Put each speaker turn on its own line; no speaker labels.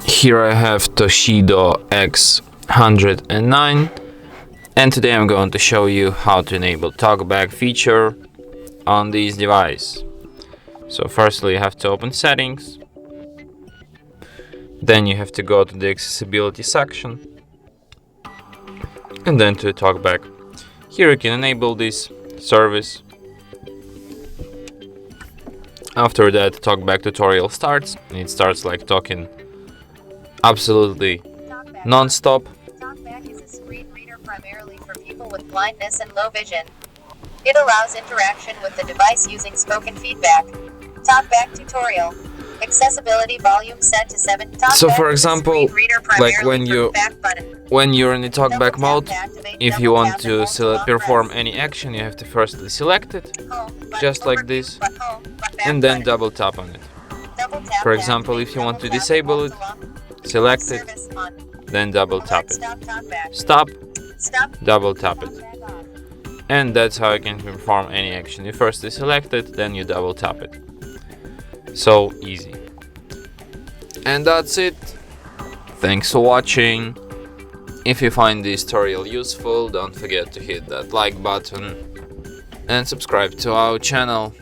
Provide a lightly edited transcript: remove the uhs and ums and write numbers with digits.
Here I have TOSCIDO X109, and today I'm going to show you how to enable TalkBack feature on this device. So firstly you have to open settings, then you have to go to the accessibility section, and then to TalkBack. Here you can enable this service. After that, TalkBack tutorial starts, and it starts like talking absolutely non-stop.
TalkBack is a screen reader primarily for people with blindness and low vision. It allows interaction with the device using spoken feedback. TalkBack tutorial. Accessibility volume set to 7.
So for example, like when you're in the TalkBack mode, if you want to perform any action, you have to firstly select it, just like this, and then double tap on it. For example, if you want to disable it, select it, then double tap it. Stop, double tap it. And that's how you can perform any action. You first select it, then you double tap it. So easy. And that's it. Thanks for watching. If you find this tutorial useful, don't forget to hit that like button and subscribe to our channel.